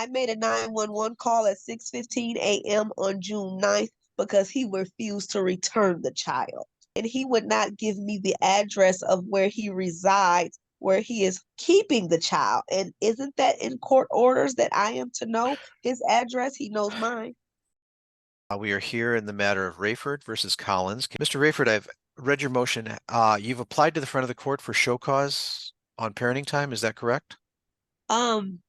I made a 911 call at 6:15 a.m. on June 9th because he refused to return the child. And he would not give me the address of where he resides, where he is keeping the child. And isn't that in court orders that I am to know his address? He knows mine. We are here in the matter of Rayford versus Collins. Mr. Rayford, I've read your motion. You've applied to the front of the court for show cause on parenting time. Is that correct? Um,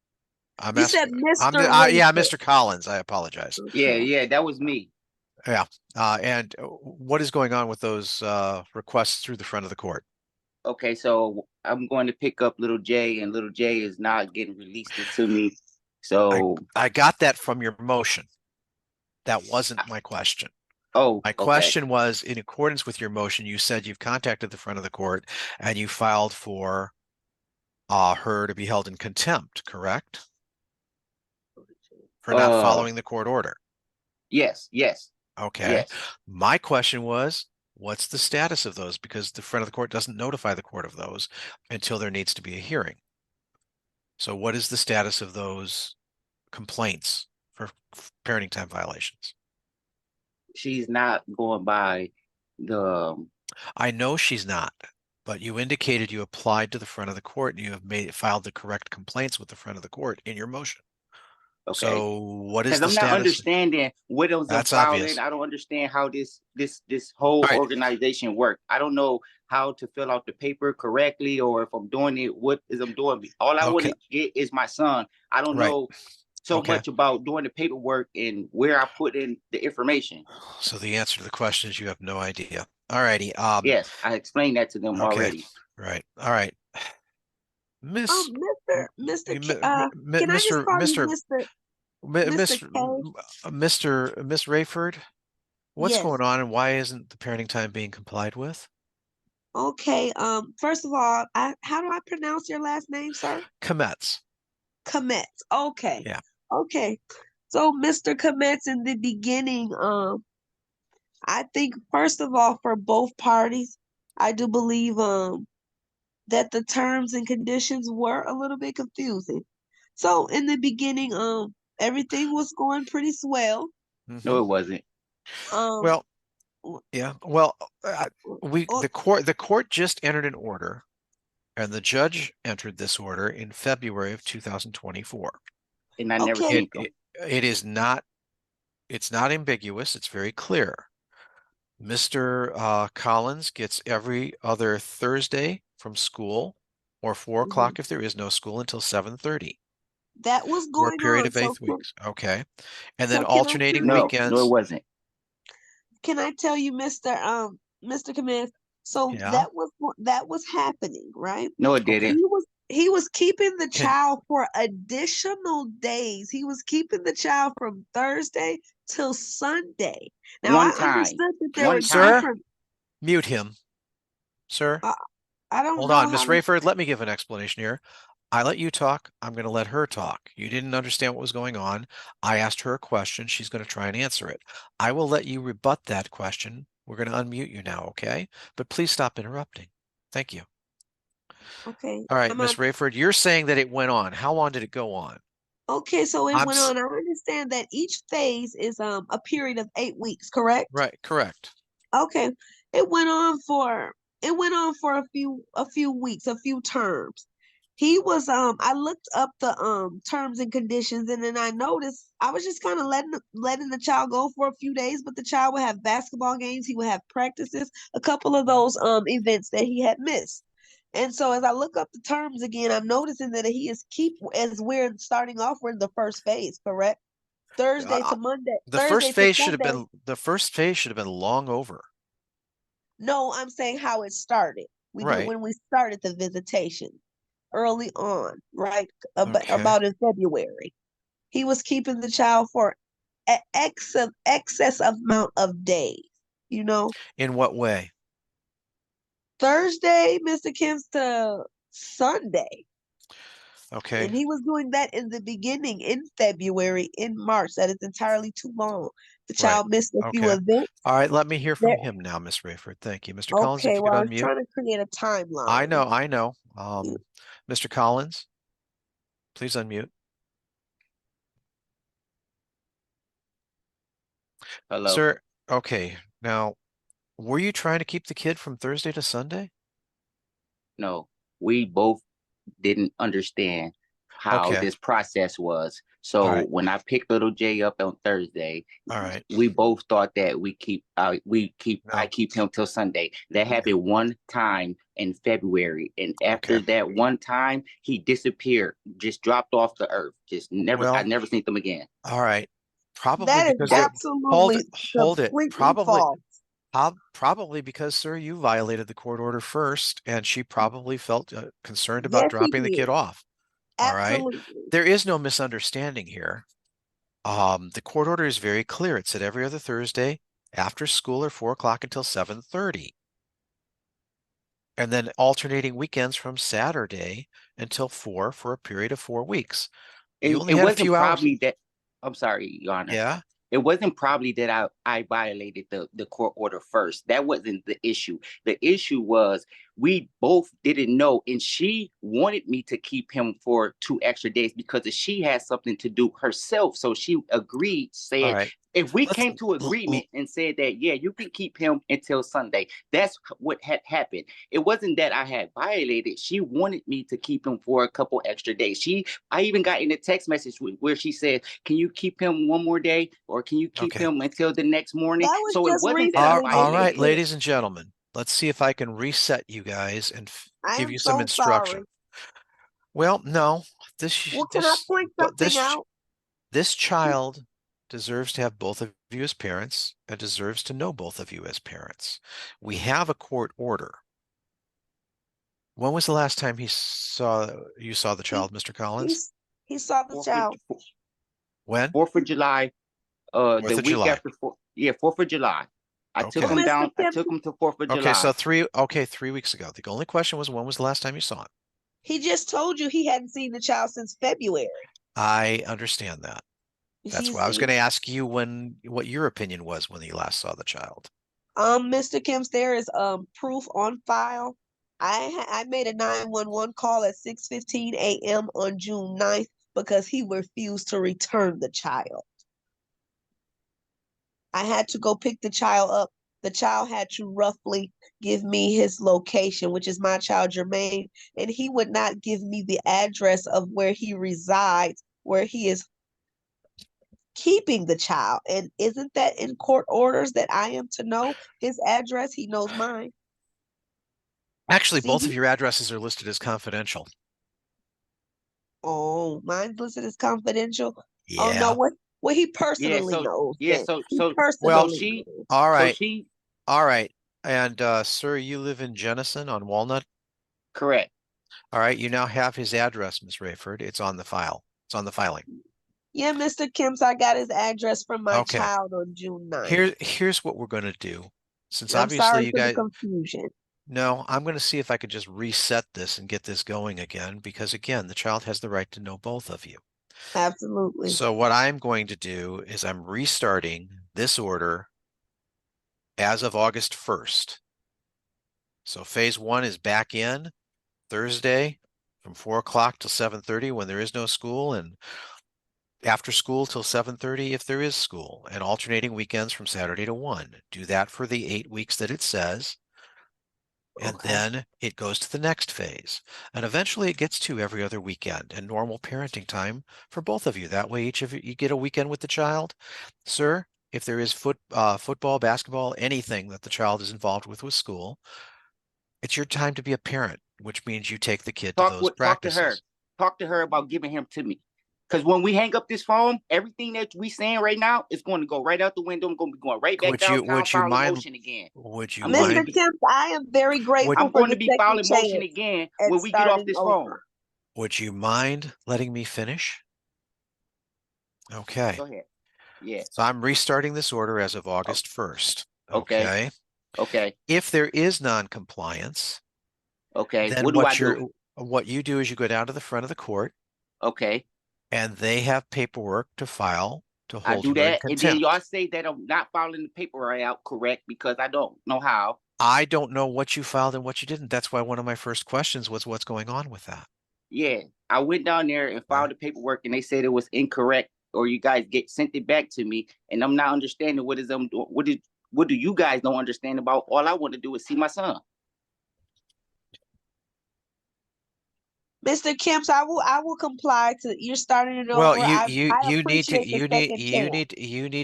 I'm you said asking. Mr. Yeah, Rayford. Mr. Collins. I apologize. Okay. Yeah, that was me. Yeah. And what is going on with those requests through the front of the court? Okay, so I'm going to pick up little J, and little J is not getting released to me. So I got that from your motion. That wasn't my question. Oh, My okay. question was, in accordance with your motion, you said you've contacted the front of the court and you filed for her to be held in contempt, correct? For not following the court order. Yes. Okay. Yes. My question was, what's the status of those? Because the front of the court doesn't notify the court of those until there needs to be a hearing. So what is the status of those complaints for parenting time violations? She's not going by the. I know she's not, but you indicated you applied to the front of the court and you have filed the correct complaints with the front of the court in your motion. Okay. So what is Because the I'm status? not understanding what else I'm That's filing. obvious. I don't understand how this whole All right. organization works. I don't know how to fill out the paper correctly, or if I'm doing it, what is I'm doing. All I want to get is my son. I don't know so much about doing the paperwork and where I put in the information. So the answer to the question is you have no idea. All righty. Yes, I explained that to them already. Right. All right. Can I just call you Miss Rayford, what's Yes. going on and why isn't the parenting time being complied with? Okay. First of all, how do I pronounce your last name, sir? Kometz. Kometz. Okay. Yeah. Okay. So, Mr. Kometz, in the beginning, I think first of all, for both parties, I do believe that the terms and conditions were a little bit confusing. So in the beginning, everything was going pretty swell. No, it wasn't. Well, yeah. Well, the court just entered an order, and the judge entered this order in February of 2024. And I never seen them. It is not. It's not ambiguous. It's very clear. Mr. Collins gets every other Thursday from school, or 4 o'clock if there is no school, until 7:30. That was going on for a period of 8 weeks. Okay. And then so alternating weekends. No, it wasn't. Can I tell you, Mr. Command? So Yeah. that was happening, right? No, it didn't. He was keeping the child for additional days. He was keeping the child from Thursday till Sunday. Now I understood that there were different. Mute him, sir. I don't Hold know. on, Miss Rayford. Let me give an explanation here. I let you talk. I'm going to let her talk. You didn't understand what was going on. I asked her a question. She's going to try and answer it. I will let you rebut that question. We're going to unmute you now, okay? But please stop interrupting. Thank you. Okay. All right, Miss Rayford, you're saying that it went on. How long did it go on? Okay, so it went on. I understand that each phase is a period of 8 weeks, correct? Right, correct. Okay. It went on for a few weeks, a few terms. He was I looked up the terms and conditions, and then I noticed I was just kind of letting the child go for a few days, but the child would have basketball games, he would have practices, a couple of those events that he had missed. And so as I look up the terms again, I'm noticing that he is as we're starting off, we're in the first phase, correct? Thursday to Monday. The first phase should have been long over. No, I'm saying how it started. When we started the visitation early on, right? About in February. He was keeping the child for an excess amount of days, you know? In what way? Thursday, Mr. Kim's, to Sunday. Okay. And he was doing that in the beginning, in February, in March. That is entirely too long. The child missed a few events. All right, let me hear from him now, Miss Rayford. Thank you. Mr. Collins, if you could unmute. I was trying to create a timeline. I know. Mr. Collins, please unmute. Hello. Sir, okay. Now, were you trying to keep the kid from Thursday to Sunday? No, we both didn't understand how Okay. this process was. All So right. when I picked little Jay up on Thursday, All right. we both thought that I No. keep him till Sunday. That happened one time in February, and Okay. after that one time, he disappeared, just dropped off the earth. Just never, I Well, never seen him again. all right. Probably That is because That hold absolutely it, hold it. completely false. Probably because, sir, you violated the court order first, and she probably felt concerned about Yes, he dropping the did. kid off. All right. Absolutely. There is no misunderstanding here. The court order is very clear. It said every other Thursday after school or 4 o'clock until 7:30. And then alternating weekends from Saturday until 4 for a period of 4 weeks. You only it had a wasn't few hours. probably that. I'm sorry, Your Honor. Yeah. It wasn't probably that I violated the court order first. That wasn't the issue. The issue was we both didn't know, and she wanted me to keep him for 2 extra days because she had something to do herself. So she agreed, All said right. if we Let's came to agreement and said that, yeah, you can keep him until Sunday. That's what had happened. It wasn't that I had violated. She wanted me to keep him for a couple extra days. I even got in a text message where she said, can you keep him one more day, or can you keep okay. him until the next morning? That was So it just wasn't that I recently, All Mr. right, violated. Kim. ladies and gentlemen, let's see if I can reset you guys and I give am you some so instruction. sorry. Well, no, this Well, can I point but something out? this child deserves to have both of you as parents and deserves to know both of you as parents. We have a court order. When was the last time you saw the He child, Mr. Collins? he's he saw the Fourth child. of, When? 4th of July, the 4th of week July. after 4th of July. I took Okay. Well, him Mr. down. I Kim, took him to 4th of Okay, July. so 3 weeks ago. The only question was when was the last time you saw him? he just told you he hadn't seen the child since February. I understand that. That's He's why I was going to ask you what your opinion was when you last saw the child. Mr. Kim's, there is proof on file. I made a 911 call at 6:15 a.m. on June 9th because he refused to return the child. I had to go pick the child up. The child had to roughly give me his location, which is my child Jermaine, and he would not give me the address of where he resides, where he is keeping the child. And isn't that in court orders that I am to know his address? He knows mine. Actually, See, both of your addresses are listed as confidential. oh, mine's listed as confidential. Oh no, Yeah. what he Yeah. personally So knows yeah. then. So He so so Well, personally she knows. all so right. she All right. And sir, you live in Jenison on Walnut. correct. All right. You now have his address, Miss Rayford. It's on the file. It's on the filing. Yeah, Mr. Kim's, I got his address from my Okay. child on June 9th. Here's what we're going to do. Since And I'm obviously sorry you for the guys, confusion. no, I'm going to see if I could just reset this and get this going again, because again, the child has the right to know both of you. Absolutely. So what I'm going to do is I'm restarting this order as of August 1st. So phase 1 is back in Thursday from 4 o'clock till 7:30 when there is no school, and after school till 7:30 if there is school, and alternating weekends from Saturday to 1. Do that for the 8 weeks that it says. And Okay. then it goes to the next phase. And eventually it gets to every other weekend and normal parenting time for both of you. That way each of you get a weekend with the child. Sir, if there is football, basketball, anything that the child is involved with school, it's your time to be a parent, which means you take the kid to those Talk to her. practices. Talk to her about giving him to me. Because when we hang up this phone, everything that we saying right now is going to go right out the window. I'm going to be going right back downtown Would you filing mind motion again. would you I'm going to Mr. mind be Kemp, I am very would grateful I'm for going the to be second filing motion chance again and when we get off starting this phone. over. would you mind letting me finish? Okay. Go ahead. Yeah. So I'm restarting this order as of August 1st. Okay. Okay. Okay. If there is non-compliance, Okay. then What do I do? what you do is you go down to the front of the court Okay. and they have paperwork to file to I hold do you in that. And then y'all contempt. say that I'm not filing the paper out correct because I don't know how. I don't know what you filed and what you didn't. That's why one of my first questions was what's going on with that. Yeah. I went down there and Okay. filed the paperwork and they said it was incorrect or you guys sent it back to me, and I'm not understanding what do you guys don't understand about? All I want to do is see my son. Mr. Kemps, I will comply to you're starting it Well, over. I appreciate the second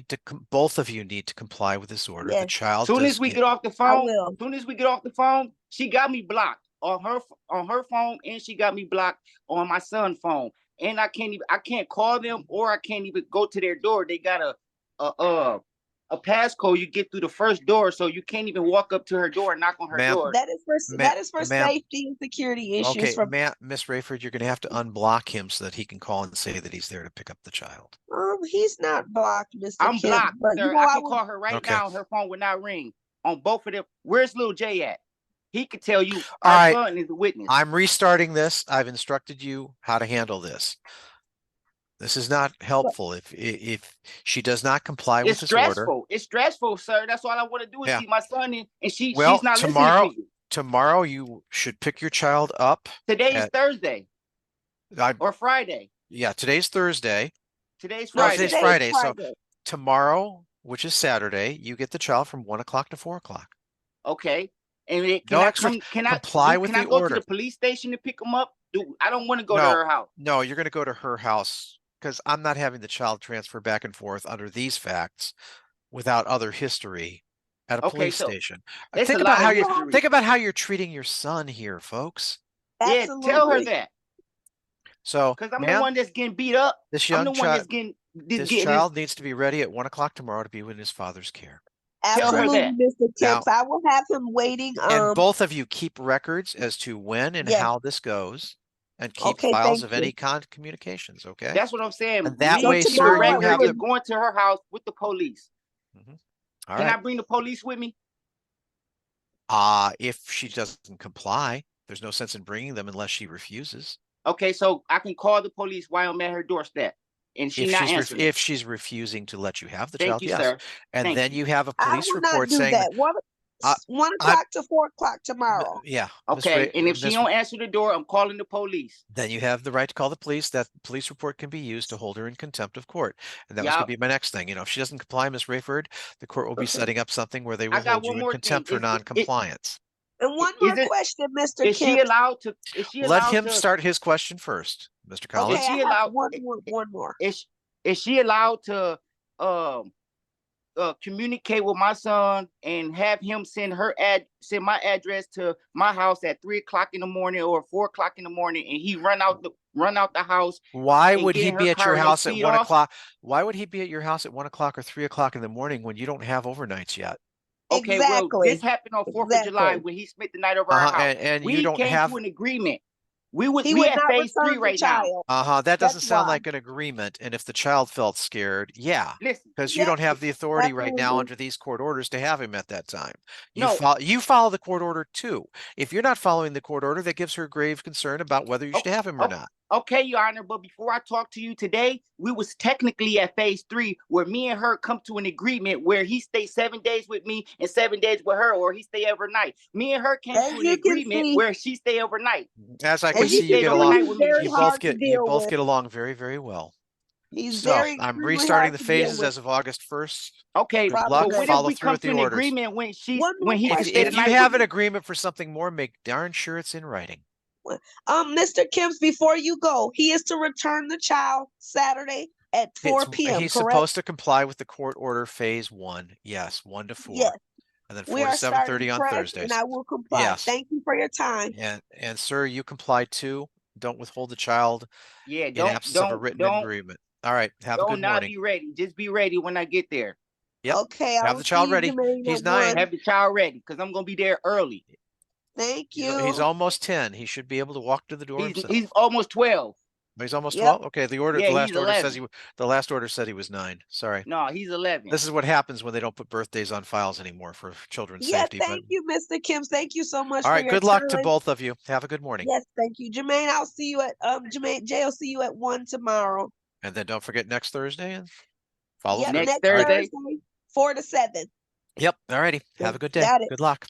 chance. Both of you need to comply with this order. Yes. The child Soon does as we get, get off the I phone, will. soon as we get off the phone, she got me blocked on her phone, and she got me blocked on my son's phone. And I can't call them, or I can't even go to their door. They got a passcode you get through the first door, so you can't even walk up to her door and knock on her door. That is for safety and security issues. Okay, Miss Rayford, you're going to have to unblock him so that he can call and say that he's there to pick up the child. He's not blocked, Mr. I'm Kemp, blocked, but sir. I can call her right now. Her phone would not ring on both of them. Where's Lil J at? He could tell you our son is a witness. I'm restarting this. I've instructed you how to handle this. This is not helpful if she does not comply with this order. It's stressful, sir. That's all I want to do is see my son, and she's not listening to you. Tomorrow you should pick your child up. Today is Thursday or Friday. Yeah, today's Thursday. Today's Friday. No, today's Friday. So tomorrow, which is Saturday, you get the child from 1 o'clock to 4 o'clock. Okay. And Can I go to the police station to pick him up? I don't want to go to her house. No, you're going to go to her house, because I'm not having the child transfer back and forth under these facts without other history at a police station. Think about how you're treating your son here, folks. Absolutely. Yeah, tell her that. So, because I'm the one that's getting beat up. This child needs to be ready at 1 o'clock tomorrow to be in his father's care. Absolutely, Mr. Kemps. I will have him waiting. And both of you keep records as to when and how this goes, and keep files of any kind of communications. Okay, that's what I'm saying. And that way, sir, you have going to her house with the police. All Can I bring the police with me? If she doesn't comply, there's no sense in bringing them unless she refuses. Okay, so I can call the police while I'm at her doorstep. And if she's refusing to let you have the child, yes. Sir. And then you have a police report saying that 1 o'clock to 4 o'clock tomorrow. Yeah. Okay. And if she don't answer the door, I'm calling the police. Then you have the right to call the police. That police report can be used to hold her in contempt of court. And that was going to be my next thing. If she doesn't comply, Ms. Rayford, the court will be setting up something where they will hold you in contempt for non-compliance. And one more question, Mr. Kemp. Is she allowed to? Let him start his question first, Mr. Collins. Okay, is she allowed? One more. Is she allowed to communicate with my son and have him send my address to my house at 3 o'clock in the morning or 4 o'clock in the morning, and he run out the house? Why would he be at your house at 1 o'clock? Why would he be at your house at 1 o'clock or 3 o'clock in the morning when you don't have overnights yet? Okay, well, this happened on 4th of July when he spent the night over our house. And we you don't came have to an agreement. We at phase 3 right now. That doesn't sound like an agreement. And if the child felt scared, because you don't have the authority right now under these court orders to have him at that time. You follow the court order too. If you're not following the court order, that gives her grave concern about whether you should have him or not. Okay, Your Honor, but before I talk to you today, we was technically at phase 3, where me and her come to an agreement where he stay 7 days with me and 7 days with her, or he stay overnight. Me and her came to an agreement where she stay overnight. As I can see, you get along. You both get along very, very well. I'm restarting the phases as of August 1st. Okay, good luck. Follow through with the orders. Agreement when if you have an agreement for something more, make darn sure it's in writing. Mr. Kemps, before you go, he is to return the child Saturday at 4 p.m. He's supposed to comply with the court order phase 1. Yes, 1 to 4. Yes. And then 4 to 7:30 on Thursdays. And I will comply. Yes. Thank you for your time. And sir, you comply too. Don't withhold the child in absence of a written agreement. All right. Have a good morning. Not be ready. Just be ready when I get there. Yep. Okay. Have the child ready. He's 9. Have the child ready because I'm going to be there early. Thank you. He's almost 10. He should be able to walk to the door himself. He's almost 12. He's almost 12. Okay, the last order said he was 9. Sorry. No, he's 11. This is what happens when they don't put birthdays on files anymore for children's safety. Thank you, Mr. Kemps. Thank you so much. All right, good luck to both of you. Have a good morning. Yes, thank you, Jermaine. I'll see you at Jay. I'll see you at 1 tomorrow. And then don't forget next Thursday and follow next Thursday, 4 to 7. Yep. All righty. Have a good day. Good luck.